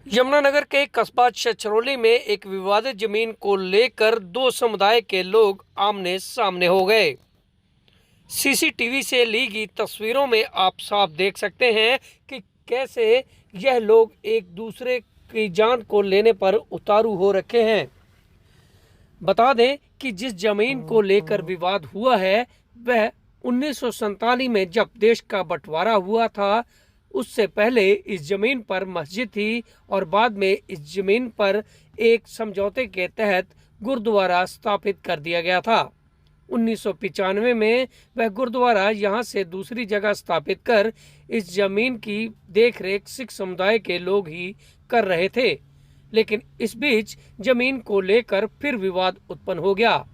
यमुनानगर के कस्बा छछरौली में एक विवादित जमीन को लेकर दो समुदाय के लोग आमने सामने हो गए। सीसीटीवी से ली गई तस्वीरों में आप साफ देख सकते हैं कि कैसे यह लोग एक दूसरे की जान को लेने पर उतारू हो रखे हैं। बता दें कि जिस जमीन को लेकर विवाद हुआ है वह 1947 में जब देश का बंटवारा हुआ था, उससे पहले इस जमीन पर मस्जिद थी और बाद में इस जमीन पर एक समझौते के तहत गुरुद्वारा स्थापित कर दिया गया था। 1995 में वह गुरुद्वारा यहां से दूसरी जगह स्थापित कर इस जमीन की देखरेख सिख समुदाय के लोग ही कर रहे थे, लेकिन इस बीच जमीन को लेकर फिर विवाद उत्पन्न हो गया।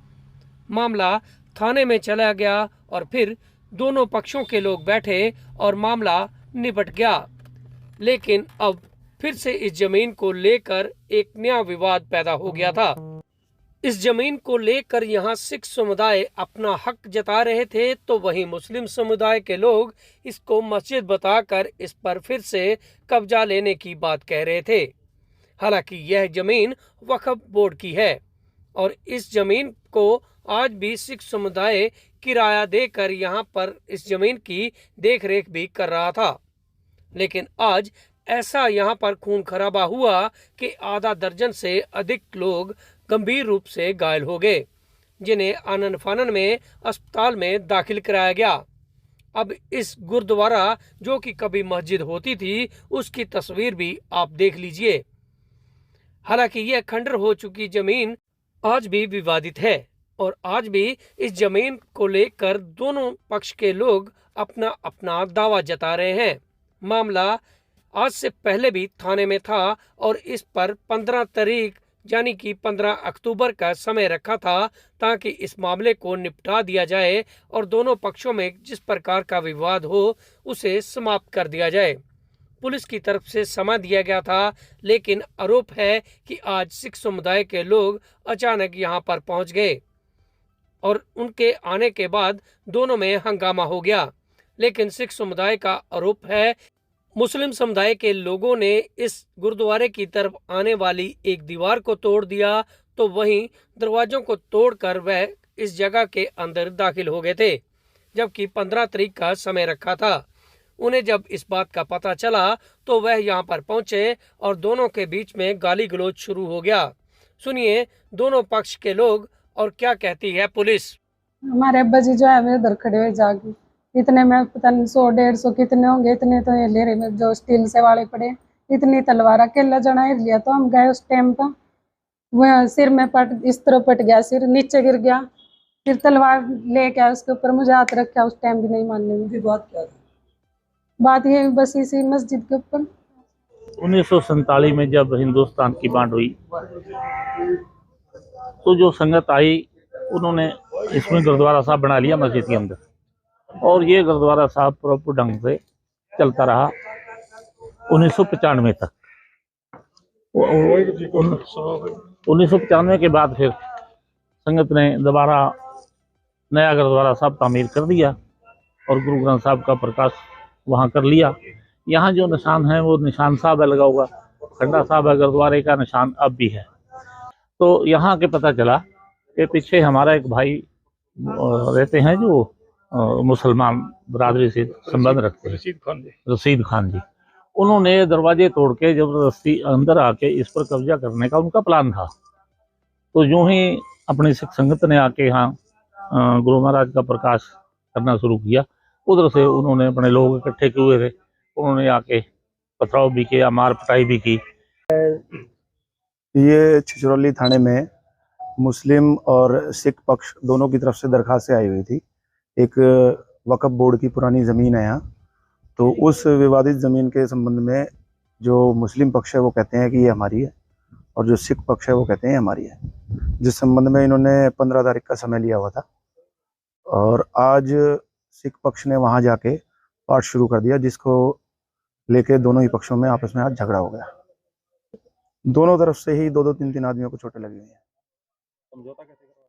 मामला थाने में चला गया और फिर दोनों पक्षों के लोग बैठे और मामला निपट गया। लेकिन अब फिर से इस जमीन को लेकर एक नया विवाद पैदा हो गया था। इस जमीन को लेकर यहां सिख समुदाय अपना हक जता रहे थे, तो वहीं मुस्लिम समुदाय के लोग इसको मस्जिद बताकर इस पर फिर से कब्जा लेने की बात कह रहे थे। हालांकि यह जमीन वक्फ बोर्ड की है और इस जमीन को आज भी सिख समुदाय किराया देकर यहां पर इस जमीन की देखरेख भी कर रहा था। लेकिन आज ऐसा यहां पर खून खराबा हुआ कि आधा दर्जन से अधिक लोग गंभीर रूप से घायल हो गए, जिन्हें आनन फानन में अस्पताल में दाखिल कराया गया। अब इस गुरुद्वारा जो कि कभी मस्जिद होती थी, उसकी तस्वीर भी आप देख लीजिए। हालांकि यह खंडर हो चुकी जमीन आज भी विवादित है और आज भी इस जमीन को लेकर दोनों पक्ष के लोग अपना अपना दावा जता रहे हैं। मामला आज से पहले भी थाने में था और इस पर 15 तारीख यानी कि 15 अक्टूबर का समय रखा था ताकि इस मामले को निपटा दिया जाए और दोनों पक्षों में जिस प्रकार का विवाद हो उसे समाप्त कर दिया जाए। पुलिस की तरफ से समय दिया गया था, लेकिन आरोप है कि आज सिख समुदाय के लोग अचानक यहां पर पहुंच गए और उनके आने के बाद दोनों में हंगामा हो गया। लेकिन सिख समुदाय का आरोप है मुस्लिम समुदाय के लोगों ने इस गुरुद्वारे की तरफ आने वाली एक दीवार को तोड़ दिया, तो वहीं दरवाजों को तोड़कर वह इस जगह के अंदर दाखिल हो गए थे, जबकि 15 तारीख का समय रखा था। उन्हें जब इस बात का पता चला तो वह यहाँ पर पहुंचे और दोनों के बीच में गाली गलौज शुरू हो गया। सुनिए दोनों पक्ष के लोग और क्या कहती है पुलिस। हमारे अब्बा जी जो है वे उधर खड़े हुए जाके इतने में पता नहीं 100-150 कितने होंगे, इतने तो ये ले रहे में जो स्टील से वाले पड़े, इतनी तलवार अकेला जना हिर लिया। तो हम गए उस टाइम पर, वह सिर में पट इस तरह पट गया, सिर नीचे गिर गया, फिर तलवार लेके आया उसके ऊपर मुझे हाथ रखा। उस टाइम भी नहीं मानने में। बात क्या थी? बात ये बस इसी मस्जिद के ऊपर 1947 में जब हिंदुस्तान की बांट हुई तो जो संगत आई उन्होंने इसमें गुरुद्वारा साहब बना लिया मस्जिद के अंदर, और ये गुरुद्वारा साहब प्रॉपर ढंग से चलता रहा 1995 तक। 1995 के बाद फिर संगत ने दोबारा नया गुरुद्वारा साहब तामीर कर दिया और गुरु ग्रंथ साहब का प्रकाश वहाँ कर लिया। यहाँ जो निशान है वो निशान साहब है लगा हुआ, खंडा साहब है, गुरुद्वारे का निशान अब भी है। तो यहाँ के पता चला कि पीछे हमारा एक भाई रहते हैं जो मुसलमान बरादरी से संबंध रखते हैं, रशीद खान जी। उन्होंने दरवाजे तोड़ के जबरदस्ती अंदर आके इस पर कब्जा करने का उनका प्लान था। तो यूं ही अपनी सिख संगत ने आके यहाँ गुरु महाराज का प्रकाश करना शुरू किया। उधर से उन्होंने अपने लोग इकट्ठे किए हुए थे, उन्होंने आके पथराव भी किया, मार पिटाई भी की। ये छछरौली थाने में मुस्लिम और सिख पक्ष दोनों की तरफ से दरखास्तें आई हुई थी। एक वक्फ बोर्ड की पुरानी ज़मीन है यहाँ, तो उस विवादित ज़मीन के संबंध में जो मुस्लिम पक्ष है वो कहते हैं कि ये हमारी है और जो सिख पक्ष है वो कहते हैं हमारी है, जिस संबंध में इन्होंने 15 तारीख का समय लिया हुआ था। और आज सिख पक्ष ने वहाँ जाके पाठ शुरू कर दिया, जिसको लेके दोनों ही पक्षों में आपस में आज झगड़ा हो गया। दोनों तरफ से ही 2-2, 3-3 आदमियों को चोटें लगी हुई हैं।